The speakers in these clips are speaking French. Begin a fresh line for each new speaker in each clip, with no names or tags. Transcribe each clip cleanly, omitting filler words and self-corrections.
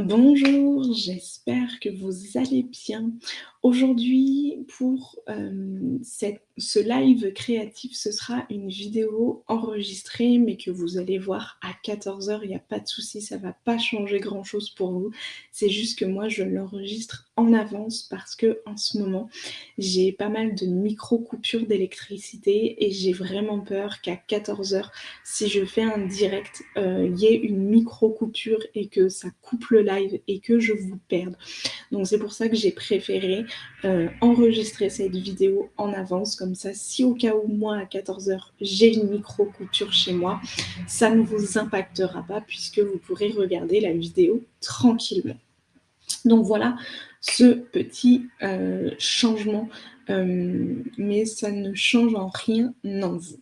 Bonjour, j'espère que vous allez bien. Aujourd'hui, pour ce live créatif, ce sera une vidéo enregistrée, mais que vous allez voir à 14h. Il n'y a pas de souci, ça va pas changer grand-chose pour vous. C'est juste que moi, je l'enregistre en avance parce que en ce moment, j'ai pas mal de micro-coupures d'électricité et j'ai vraiment peur qu'à 14h, si je fais un direct, il y ait une micro-coupure et que ça coupe le live et que je vous perde. Donc c'est pour ça que j'ai préféré enregistrer cette vidéo en avance, comme ça si au cas où moi à 14h j'ai une micro-coupure chez moi, ça ne vous impactera pas puisque vous pourrez regarder la vidéo tranquillement. Donc voilà ce petit changement, mais ça ne change en rien en vous.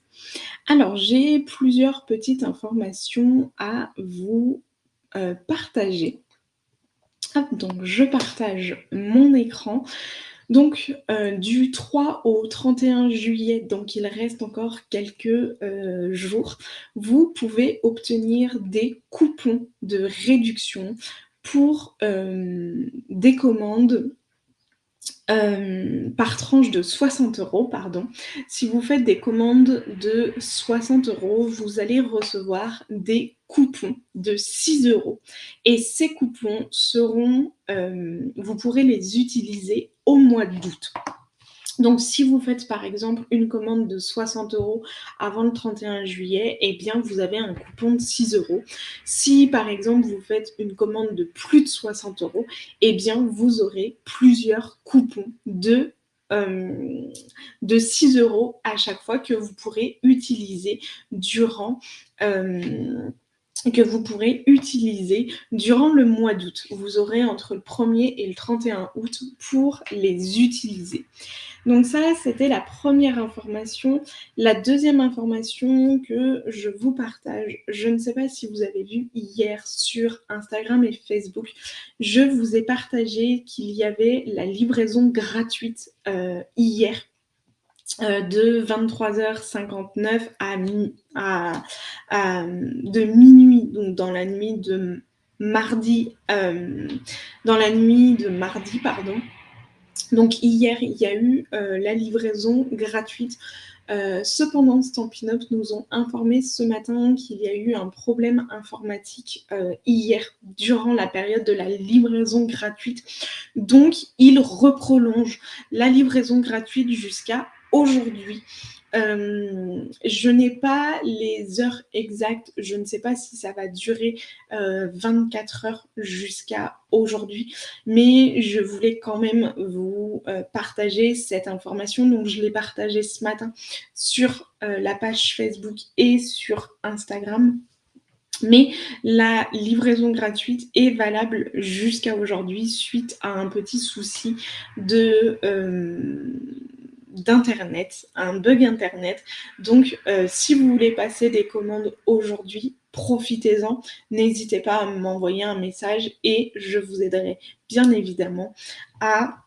Alors, j'ai plusieurs petites informations à vous partager. Hop, donc je partage mon écran. Donc, du 3 au 31 juillet, donc il reste encore quelques jours, vous pouvez obtenir des coupons de réduction pour des commandes par tranche de 60 € pardon. Si vous faites des commandes de 60 €, vous allez recevoir des coupons de 6 € et ces coupons seront, vous pourrez les utiliser au mois d'août. Donc si vous faites par exemple une commande de 60 € avant le 31 juillet, eh bien vous avez un coupon de 6 €. Si par exemple vous faites une commande de plus de 60 €, eh bien vous aurez plusieurs coupons de 6 € à chaque fois que vous pourrez utiliser durant le mois d'août. Vous aurez entre le 1er et le 31 août pour les utiliser. Donc ça, c'était la première information. La deuxième information que je vous partage, je ne sais pas si vous avez vu hier sur Instagram et Facebook, je vous ai partagé qu'il y avait la livraison gratuite hier. De 23h59 de minuit, donc dans la nuit de mardi, pardon. Donc hier, il y a eu la livraison gratuite. Cependant, Stampin' Up nous ont informé ce matin qu'il y a eu un problème informatique hier, durant la période de la livraison gratuite. Donc, ils reprolongent la livraison gratuite jusqu'à aujourd'hui. Je n'ai pas les heures exactes, je ne sais pas si ça va durer 24 heures jusqu'à aujourd'hui, mais je voulais quand même vous partager cette information. Donc je l'ai partagée ce matin sur la page Facebook et sur Instagram. Mais la livraison gratuite est valable jusqu'à aujourd'hui suite à un petit souci d'internet, un bug internet. Donc si vous voulez passer des commandes aujourd'hui, profitez-en, n'hésitez pas à m'envoyer un message et je vous aiderai bien évidemment à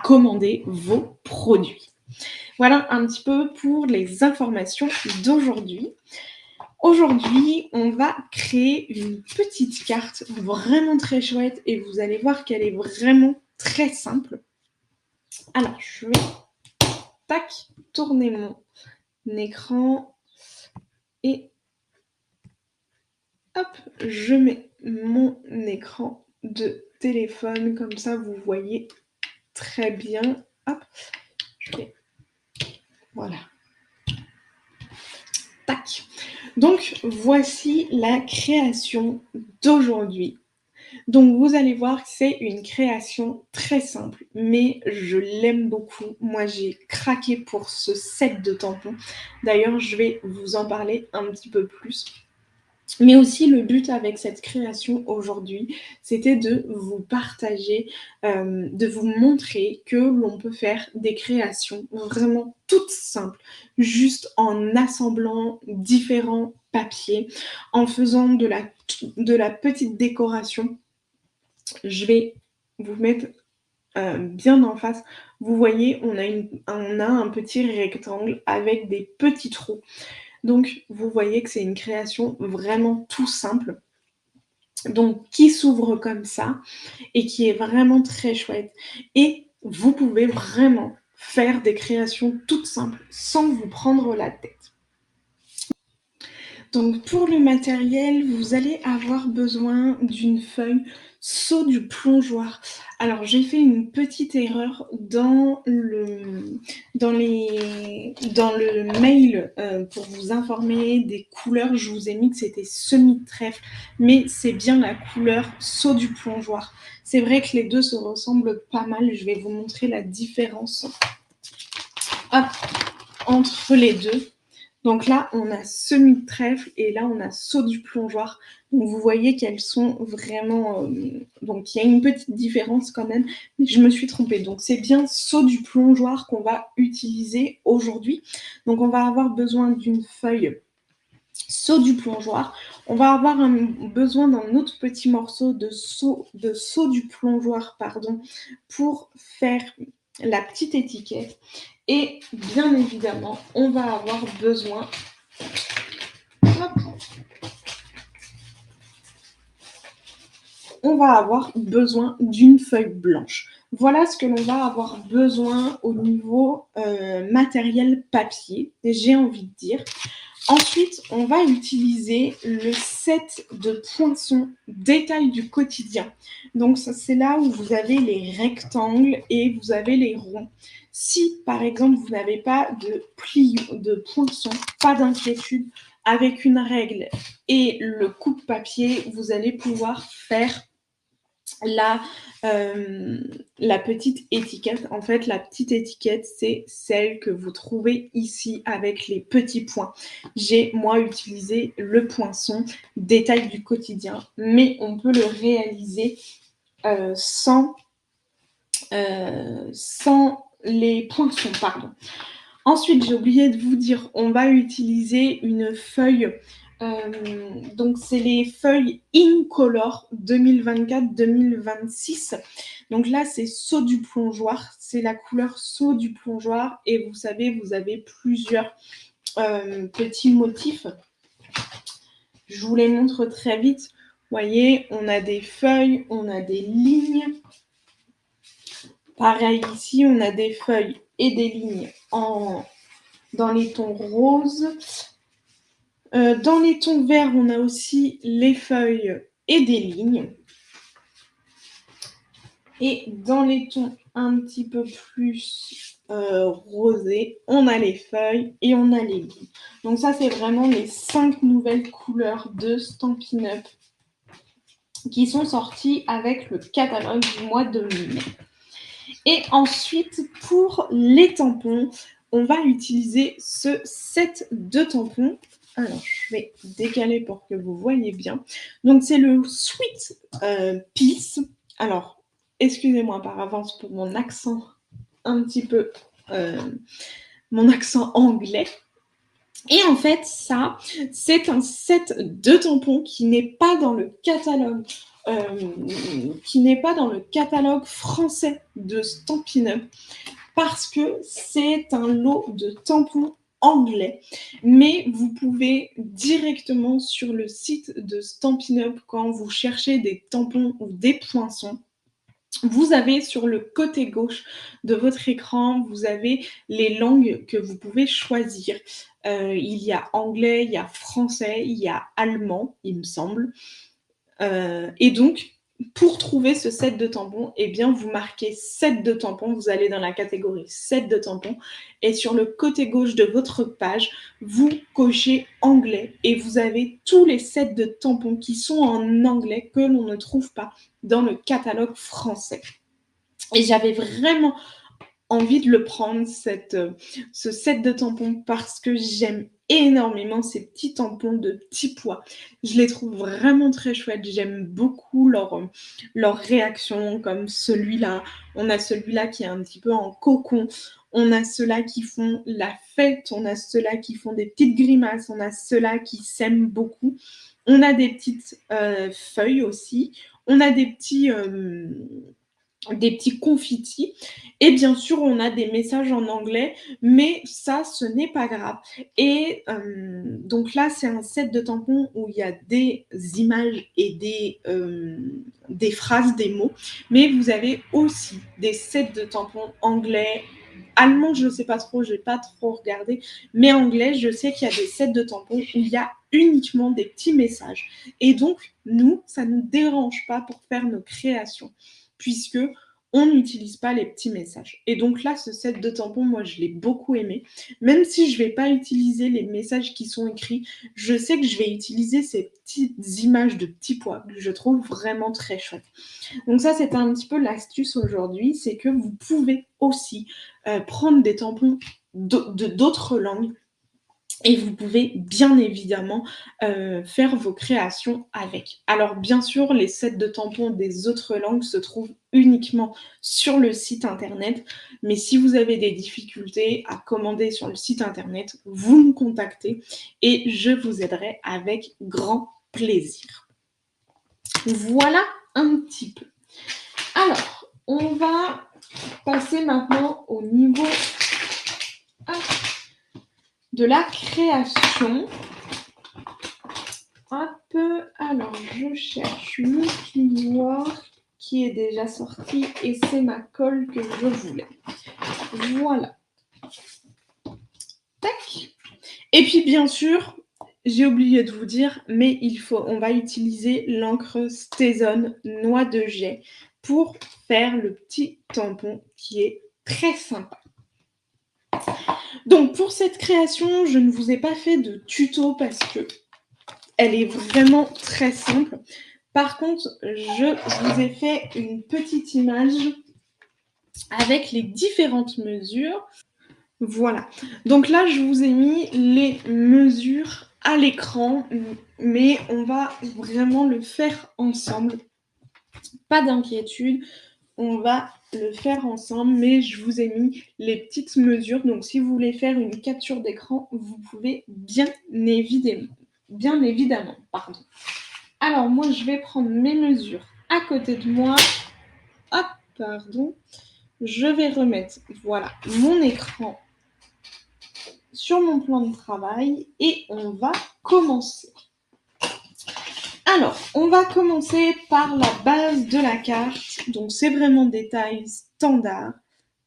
commander vos produits. Voilà un petit peu pour les informations d'aujourd'hui. Aujourd'hui, on va créer une petite carte vraiment très chouette et vous allez voir qu'elle est vraiment très simple. Alors, je vais tourner mon écran et hop, je mets mon écran de téléphone, comme ça vous voyez très bien. Hop, je vais... Voilà. Tac. Donc, voici la création d'aujourd'hui. Donc vous allez voir que c'est une création très simple, mais je l'aime beaucoup. Moi, j'ai craqué pour ce set de tampons. D'ailleurs, je vais vous en parler un petit peu plus. Mais aussi, le but avec cette création aujourd'hui, c'était de vous partager, de vous montrer que l'on peut faire des créations vraiment toutes simples, juste en assemblant différents papiers, en faisant de la petite décoration. Je vais vous mettre bien en face. Vous voyez, on a un petit rectangle avec des petits trous. Donc, vous voyez que c'est une création vraiment tout simple. donc qui s'ouvre comme ça et qui est vraiment très chouette. Et vous pouvez vraiment faire des créations toutes simples sans vous prendre la tête. Donc pour le matériel, vous allez avoir besoin d'une feuille seau du plongeoir. Alors j'ai fait une petite erreur dans le mail pour vous informer des couleurs. Je vous ai mis que c'était semi-trèfle, mais c'est bien la couleur seau du plongeoir. C'est vrai que les deux se ressemblent pas mal. Je vais vous montrer la différence, hop, entre les deux. Donc là, on a semi-trèfle et là, on a saut du plongeoir. Donc vous voyez qu'elles sont vraiment... donc il y a une petite différence quand même, mais je me suis trompée. Donc c'est bien saut du plongeoir qu'on va utiliser aujourd'hui. Donc on va avoir besoin d'une feuille saut du plongeoir. On va avoir besoin d'un autre petit morceau de saut du plongeoir, pardon, pour faire la petite étiquette. Et bien évidemment, on va avoir besoin... on va avoir besoin d'une feuille blanche. Voilà ce que l'on va avoir besoin au niveau matériel papier, j'ai envie de dire. Ensuite, on va utiliser le set de poinçons détail du quotidien. Donc, ça, c'est là où vous avez les rectangles et vous avez les ronds. Si, par exemple, vous n'avez pas de poinçons, pas d'inquiétude, avec une règle et le coupe-papier, vous allez pouvoir faire la, la petite étiquette. En fait, la petite étiquette, c'est celle que vous trouvez ici avec les petits points. J'ai, moi, utilisé le poinçon détail du quotidien, mais on peut le réaliser sans les poinçons, pardon. Ensuite, j'ai oublié de vous dire, on va utiliser une feuille, donc c'est les feuilles Incolor 2024-2026. Donc là, c'est saut du plongeoir, c'est la couleur saut du plongeoir et vous savez, vous avez plusieurs petits motifs. Je vous les montre très vite. Vous voyez, on a des feuilles, on a des lignes. Pareil ici, on a des feuilles et des lignes dans les tons roses. Dans les tons verts, on a aussi les feuilles et des lignes. Et dans les tons un petit peu plus rosés, on a les feuilles et on a les lignes. Donc ça, c'est vraiment les 5 nouvelles couleurs de Stampin' Up qui sont sorties avec le catalogue du mois de mai. Et ensuite, pour les tampons, on va utiliser ce set de tampons. Alors, je vais décaler pour que vous voyez bien. Donc, c'est le Sweet Peace. Alors, excusez-moi par avance pour mon accent un petit peu... mon accent anglais. Et en fait, ça, c'est un set de tampons qui n'est pas dans le catalogue. Qui n'est pas dans le catalogue français de Stampin' Up parce que c'est un lot de tampons anglais. Mais vous pouvez directement sur le site de Stampin' Up, quand vous cherchez des tampons ou des poinçons, vous avez sur le côté gauche de votre écran, vous avez les langues que vous pouvez choisir. Il y a anglais, il y a français, il y a allemand, il me semble. Et donc, pour trouver ce set de tampons, eh bien, vous marquez set de tampons, vous allez dans la catégorie set de tampons, et sur le côté gauche de votre page, vous cochez anglais, et vous avez tous les sets de tampons qui sont en anglais que l'on ne trouve pas dans le catalogue français. Et j'avais vraiment envie de le prendre, ce set de tampons, parce que j'aime énormément ces petits tampons de petits pois. Je les trouve vraiment très chouettes. J'aime beaucoup leur réaction, comme celui-là. On a celui-là qui est un petit peu en cocon. On a ceux-là qui font la fête. On a ceux-là qui font des petites grimaces. On a ceux-là qui s'aiment beaucoup. On a des petites feuilles aussi. On a des petits... des petits confitis et bien sûr, on a des messages en anglais, mais ça, ce n'est pas grave et donc là, c'est un set de tampons où il y a des images et des phrases, des mots, mais vous avez aussi des sets de tampons anglais, allemand, je ne sais pas trop, j'ai pas trop regardé, mais anglais, je sais qu'il y a des sets de tampons où il y a uniquement des petits messages et donc nous, ça ne nous dérange pas pour faire nos créations puisque on n'utilise pas les petits messages. Et donc là, ce set de tampons, moi, je l'ai beaucoup aimé. Même si je ne vais pas utiliser les messages qui sont écrits, je sais que je vais utiliser ces petites images de petits pois que je trouve vraiment très chouettes. Donc ça, c'était un petit peu l'astuce aujourd'hui, c'est que vous pouvez aussi prendre des tampons d'autres langues et vous pouvez bien évidemment faire vos créations avec. Alors bien sûr, les sets de tampons des autres langues se trouvent uniquement sur le site internet, mais si vous avez des difficultés à commander sur le site internet, vous me contactez et je vous aiderai avec grand plaisir. Voilà un petit peu. Alors, on va passer maintenant au niveau de la création. Hop, alors je cherche mon plioir qui est déjà sorti et c'est ma colle que je voulais. Voilà. Tac. Et puis bien sûr, j'ai oublié de vous dire, mais on va utiliser l'encre Stézone Noix de Jais pour faire le petit tampon qui est très sympa. Donc pour cette création, je ne vous ai pas fait de tuto parce que elle est vraiment très simple. Par contre, je vous ai fait une petite image avec les différentes mesures. Voilà. Donc là, je vous ai mis les mesures à l'écran, mais on va vraiment le faire ensemble. Pas d'inquiétude, on va le faire ensemble, mais je vous ai mis les petites mesures. Donc si vous voulez faire une capture d'écran, vous pouvez bien évidemment. Pardon. Alors moi, je vais prendre mes mesures à côté de moi. Hop, pardon. Je vais remettre, voilà, mon écran sur mon plan de travail et on va commencer. Alors, on va commencer par la base de la carte. Donc, c'est vraiment des tailles standards.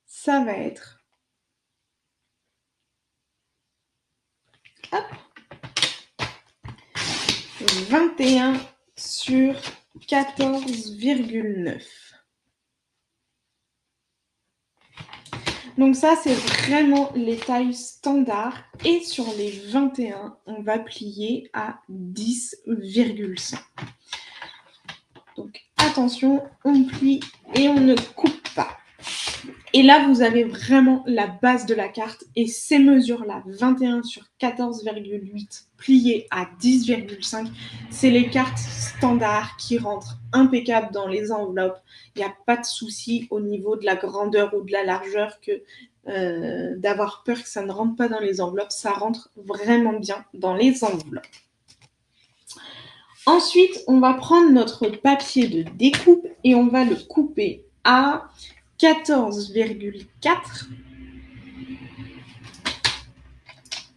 Ça va être... Hop, 21 sur 14,9. Donc ça, c'est vraiment les tailles standards. Et sur les 21, on va plier à 10,5. Donc attention, on plie et on ne coupe pas. Et là, vous avez vraiment la base de la carte. Et ces mesures-là, 21 sur 14,8 pliées à 10,5, c'est les cartes standards qui rentrent impeccables dans les enveloppes. Il n'y a pas de souci au niveau de la grandeur ou de la largeur d'avoir peur que ça ne rentre pas dans les enveloppes. Ça rentre vraiment bien dans les enveloppes. Ensuite, on va prendre notre papier de découpe et on va le couper à 14,4.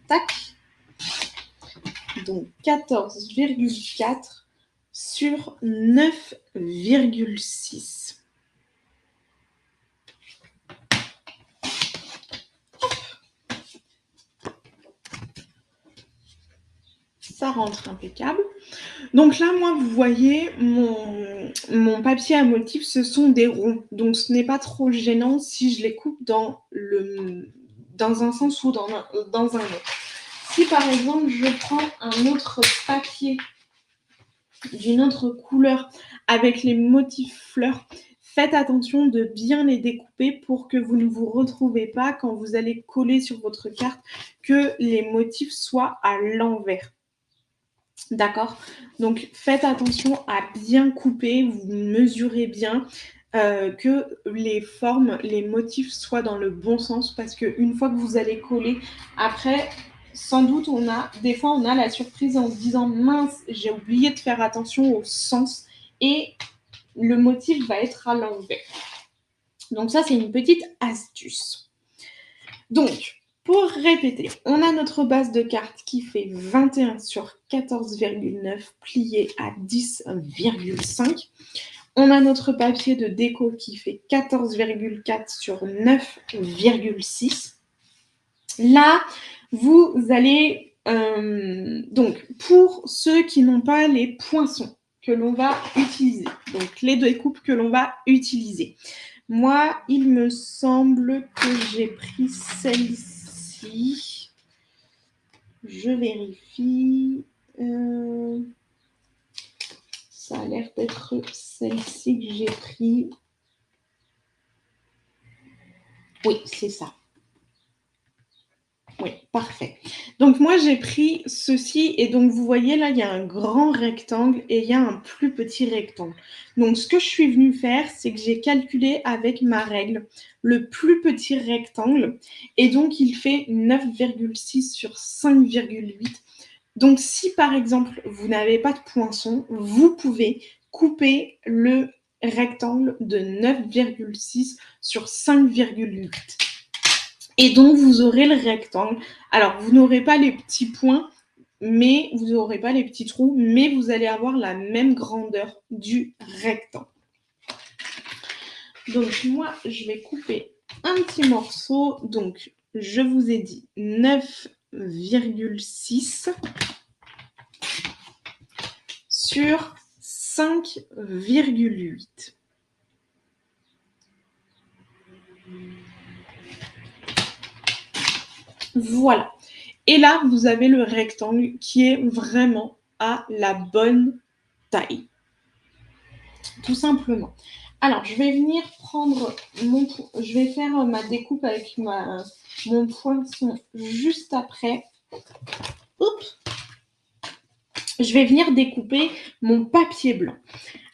Tac. Donc 14,4 sur 9,6. Ça rentre impeccable. Donc là, moi, vous voyez, mon papier à motif, ce sont des ronds. Donc ce n'est pas trop gênant si je les coupe dans un sens ou dans un autre. Si par exemple, je prends un autre papier d'une autre couleur avec les motifs fleurs, faites attention de bien les découper pour que vous ne vous retrouvez pas quand vous allez coller sur votre carte que les motifs soient à l'envers. D'accord? Donc faites attention à bien couper, vous mesurez bien que les formes, les motifs soient dans le bon sens parce qu'une fois que vous allez coller, après, sans doute, des fois, on a la surprise en se disant « mince, j'ai oublié de faire attention au sens » et le motif va être à l'envers. Donc ça, c'est une petite astuce. Donc, pour répéter, on a notre base de cartes qui fait 21 sur 14,9 plié à 10,5. On a notre papier de déco qui fait 14,4 sur 9,6. Là, vous allez... donc, pour ceux qui n'ont pas les poinçons que l'on va utiliser, donc les découpes que l'on va utiliser. Moi, il me semble que j'ai pris celle-ci. Je vérifie. Ça a l'air d'être celle-ci que j'ai pris. Oui, c'est ça. Oui, parfait. Donc moi, j'ai pris ceci et donc vous voyez là, il y a un grand rectangle et il y a un plus petit rectangle. Donc ce que je suis venue faire, c'est que j'ai calculé avec ma règle le plus petit rectangle et donc il fait 9,6 sur 5,8. Donc si par exemple, vous n'avez pas de poinçon, vous pouvez couper le rectangle de 9,6 sur 5,8. Et donc, vous aurez le rectangle. Alors, vous n'aurez pas les petits points, mais vous n'aurez pas les petits trous, mais vous allez avoir la même grandeur du rectangle. Donc, moi, je vais couper un petit morceau. Donc, je vous ai dit 9,6 sur 5,8. Voilà. Et là, vous avez le rectangle qui est vraiment à la bonne taille. Tout simplement. Alors, je vais venir prendre je vais faire ma découpe avec mon poinçon juste après. Oups. Je vais venir découper mon papier blanc.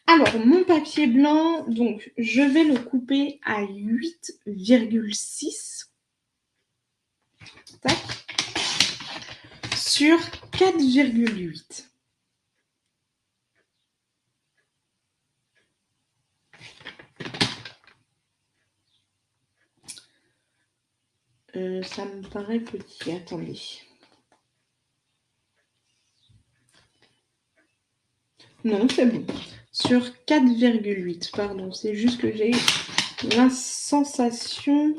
Alors, mon papier blanc, donc, je vais le couper à 8,6 sur 4,8. Ça me paraît petit, attendez. Non, c'est bon. Sur 4,8, pardon. C'est juste que j'ai eu la sensation...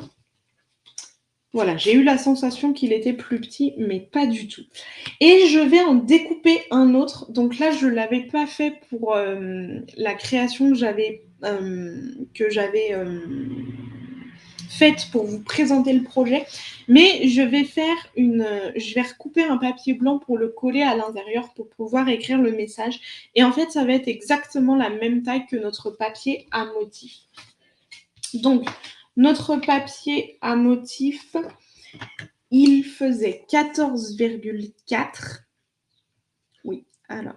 Voilà, j'ai eu la sensation qu'il était plus petit, mais pas du tout. Et je vais en découper un autre. Donc là, je ne l'avais pas fait pour la création que j'avais faite pour vous présenter le projet. Mais je vais recouper un papier blanc pour le coller à l'intérieur pour pouvoir écrire le message. Et en fait, ça va être exactement la même taille que notre papier à motif. Donc, notre papier à motif, il faisait 14,4. Oui, alors,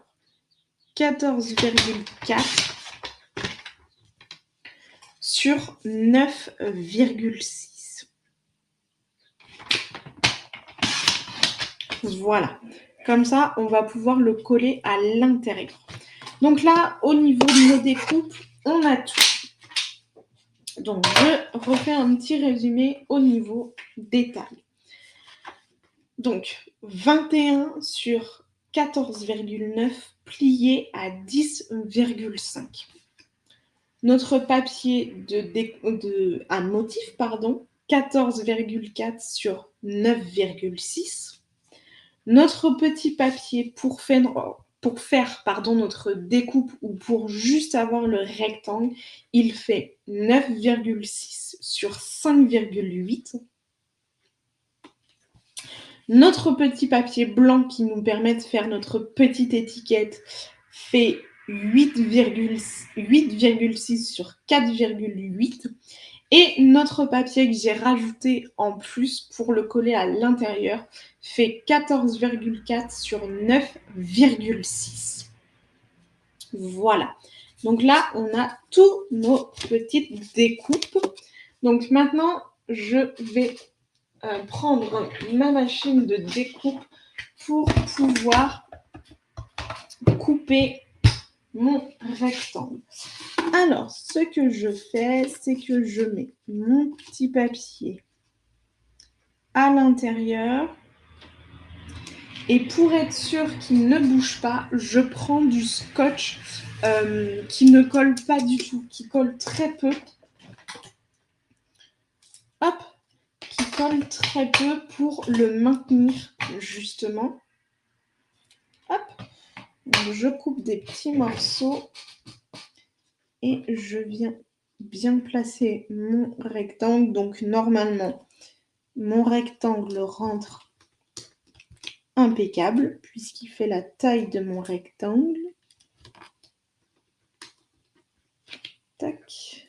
14,4 sur 9,6. Voilà. Comme ça, on va pouvoir le coller à l'intérieur. Donc là, au niveau de nos découpes, on a tout. Donc, je refais un petit résumé au niveau des tailles. Donc, 21 sur 14,9 plié à 10,5. Notre papier à motif, 14,4 sur 9,6. Notre petit papier pour faire notre découpe ou pour juste avoir le rectangle, il fait 9,6 sur 5,8. Notre petit papier blanc qui nous permet de faire notre petite étiquette fait 8,6 sur 4,8. Et notre papier que j'ai rajouté en plus pour le coller à l'intérieur fait 14,4 sur 9,6. Voilà. Donc là, on a tous nos petites découpes. Donc maintenant, je vais prendre ma machine de découpe pour pouvoir couper mon rectangle. Alors, ce que je fais, c'est que je mets mon petit papier à l'intérieur. Et pour être sûr qu'il ne bouge pas, je prends du scotch qui ne colle pas du tout, qui colle très peu. Hop, qui colle très peu pour le maintenir justement. Hop, donc je coupe des petits morceaux et je viens bien placer mon rectangle. Donc normalement, mon rectangle rentre impeccable puisqu'il fait la taille de mon rectangle. Tac.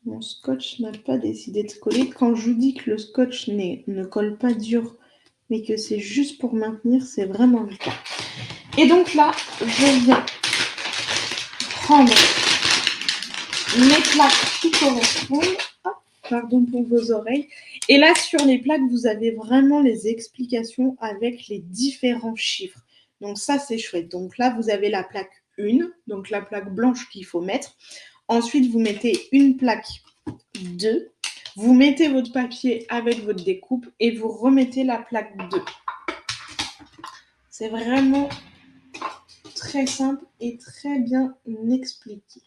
Mon scotch n'a pas décidé de coller. Quand je vous dis que le scotch ne colle pas dur, mais que c'est juste pour maintenir, c'est vraiment le cas. Et donc là, je viens prendre mes plaques qui correspondent. Oh, pardon pour vos oreilles. Et là, sur les plaques, vous avez vraiment les explications avec les différents chiffres. Donc ça, c'est chouette. Donc là, vous avez la plaque 1, donc la plaque blanche qu'il faut mettre. Ensuite, vous mettez une plaque 2. Vous mettez votre papier avec votre découpe et vous remettez la plaque 2. C'est vraiment très simple et très bien expliqué.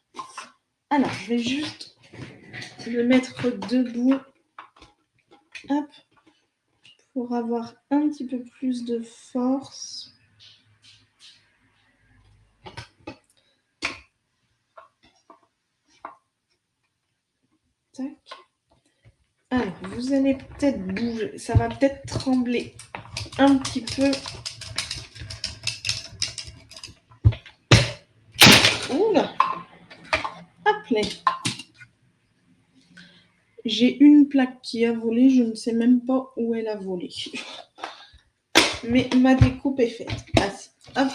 Alors, je vais juste le mettre debout. Hop, pour avoir un petit peu plus de force. Tac. Alors, vous allez peut-être bouger, ça va peut-être trembler un petit peu. Oula! Hop là. J'ai une plaque qui a volé, je ne sais même pas où elle a volé. Mais ma découpe est faite. Hop,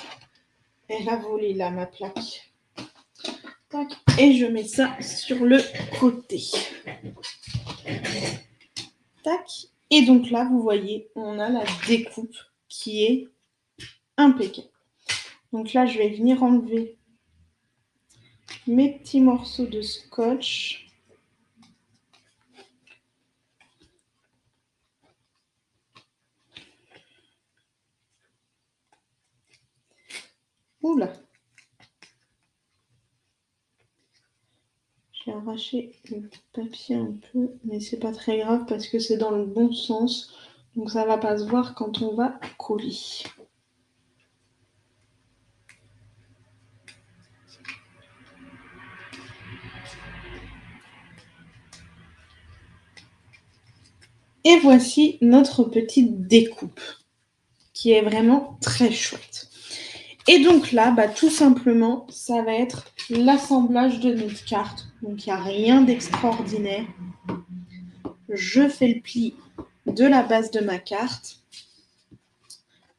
elle a volé là, ma plaque. Tac. Et je mets ça sur le côté. Tac. Et donc là, vous voyez, on a la découpe qui est impeccable. Donc là, je vais venir enlever mes petits morceaux de scotch. Oula! J'ai arraché le papier un peu, mais c'est pas très grave parce que c'est dans le bon sens. Donc ça va pas se voir quand on va coller. Et voici notre petite découpe qui est vraiment très chouette. Et donc là, tout simplement, ça va être l'assemblage de notre carte. Donc il n'y a rien d'extraordinaire. Je fais le pli de la base de ma carte.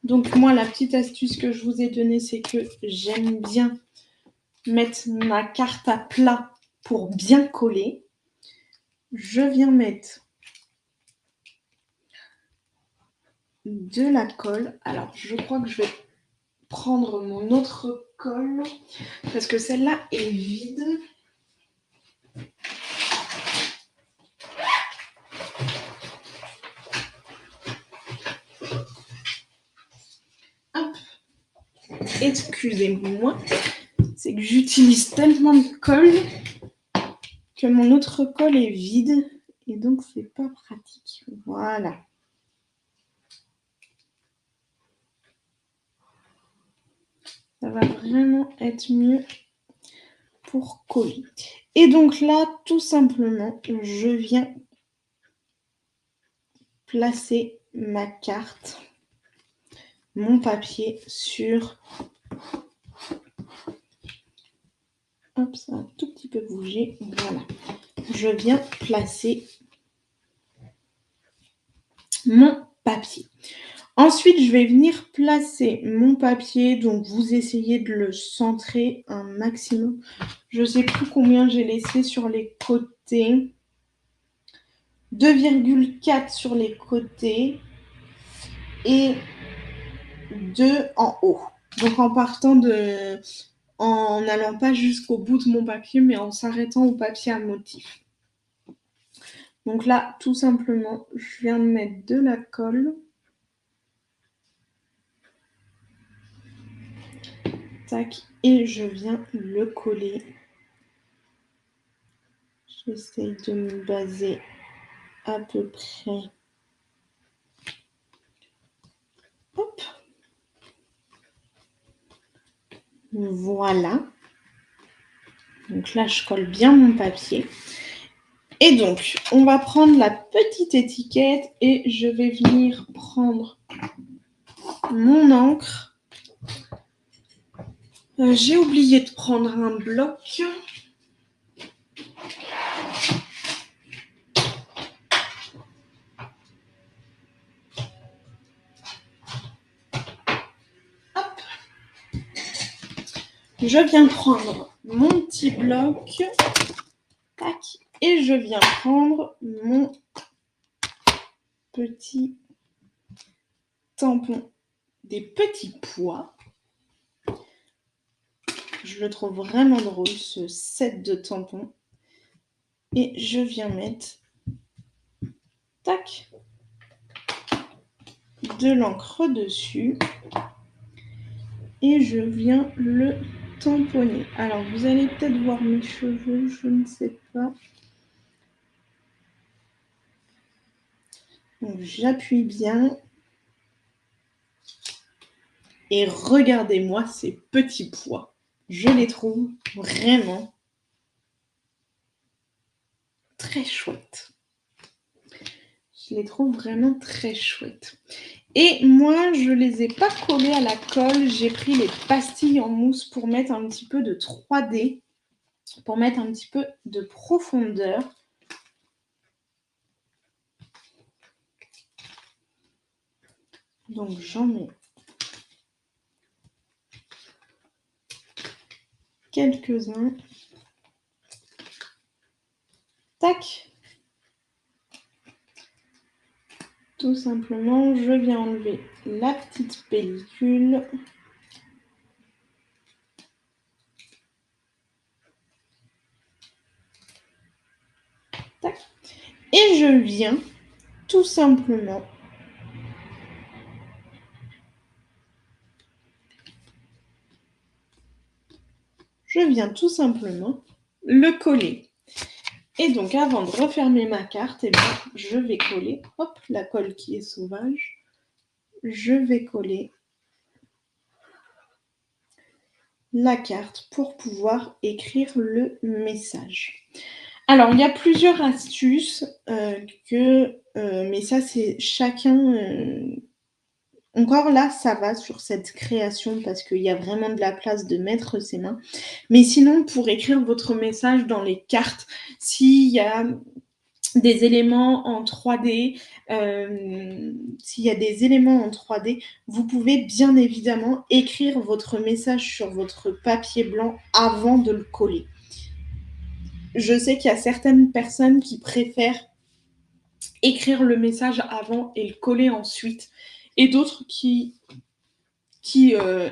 Donc moi, la petite astuce que je vous ai donnée, c'est que j'aime bien mettre ma carte à plat pour bien coller. Je viens mettre de la colle. Alors, je crois que je vais prendre mon autre colle parce que celle-là est vide. Hop. Excusez-moi, c'est que j'utilise tellement de colle que mon autre colle est vide et donc c'est pas pratique. Voilà. Ça va vraiment être mieux pour coller. Et donc là, tout simplement, je viens placer ma carte, mon papier sur... Hop, ça a un tout petit peu bougé. Voilà. Je viens placer mon papier. Ensuite, je vais venir placer mon papier. Donc, vous essayez de le centrer un maximum. Je ne sais plus combien j'ai laissé sur les côtés. 2,4 sur les côtés. Et 2 en haut. Donc en n'allant pas jusqu'au bout de mon papier, mais en s'arrêtant au papier à motif. Donc là, tout simplement, je viens de mettre de la colle. Tac, et je viens le coller. J'essaye de me baser à peu près. Hop. Voilà. Donc là, je colle bien mon papier. Et donc, on va prendre la petite étiquette et je vais venir prendre mon encre. J'ai oublié de prendre un bloc. Hop. Je viens prendre mon petit bloc. Tac. Et je viens prendre mon petit tampon des petits pois. Je le trouve vraiment drôle, ce set de tampons. Et je viens mettre, tac, de l'encre dessus. Et je viens le tamponner. Alors, vous allez peut-être voir mes cheveux, je ne sais pas. Donc, j'appuie bien. Et regardez-moi ces petits pois. Je les trouve vraiment très chouettes. Je les trouve vraiment très chouettes. Et moi, je ne les ai pas collés à la colle. J'ai pris les pastilles en mousse pour mettre un petit peu de 3D, pour mettre un petit peu de profondeur. Donc, j'en mets quelques-uns. Tac. Tout simplement, je viens enlever la petite pellicule. Tac. Et je viens tout simplement le coller. Et donc, avant de refermer ma carte, eh bien, je vais coller, hop, la colle qui est sauvage, je vais coller la carte pour pouvoir écrire le message. Alors, il y a plusieurs astuces mais ça, c'est chacun... Encore là, ça va sur cette création parce qu'il y a vraiment de la place de mettre ses mains. Mais sinon, pour écrire votre message dans les cartes, s'il y a des éléments en 3D, vous pouvez bien évidemment écrire votre message sur votre papier blanc avant de le coller. Je sais qu'il y a certaines personnes qui préfèrent écrire le message avant et le coller ensuite, et d'autres qui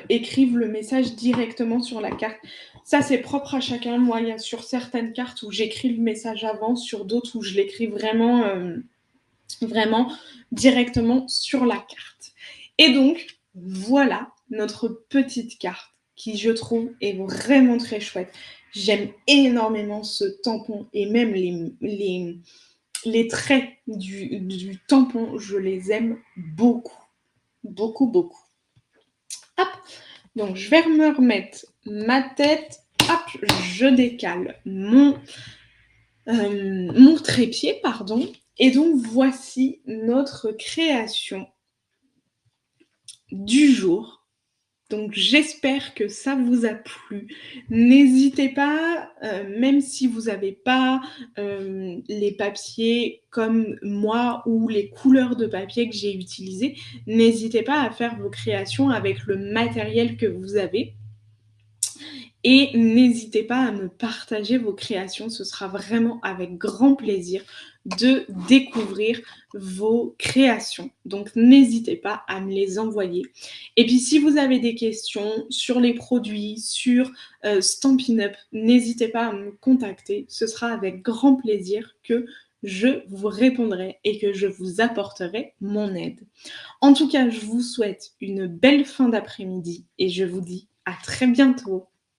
écrivent le message directement sur la carte. Ça, c'est propre à chacun. Moi, il y a sur certaines cartes où j'écris le message avant, sur d'autres où je l'écris vraiment directement sur la carte. Et donc, voilà notre petite carte qui, je trouve, est vraiment très chouette. J'aime énormément ce tampon et même les traits du tampon, je les aime beaucoup. Beaucoup, beaucoup. Hop, donc je vais me remettre ma tête. Hop, je décale mon trépied, pardon. Et donc, voici notre création du jour. Donc, j'espère que ça vous a plu. N'hésitez pas, même si vous n'avez pas les papiers comme moi ou les couleurs de papier que j'ai utilisées, n'hésitez pas à faire vos créations avec le matériel que vous avez. et n'hésitez pas à me partager vos créations. Ce sera vraiment avec grand plaisir de découvrir vos créations. Donc n'hésitez pas à me les envoyer. Et puis si vous avez des questions sur les produits, sur Stampin' Up, n'hésitez pas à me contacter. Ce sera avec grand plaisir que je vous répondrai et que je vous apporterai mon aide. En tout cas, je vous souhaite une belle fin d'après-midi et je vous dis à très bientôt.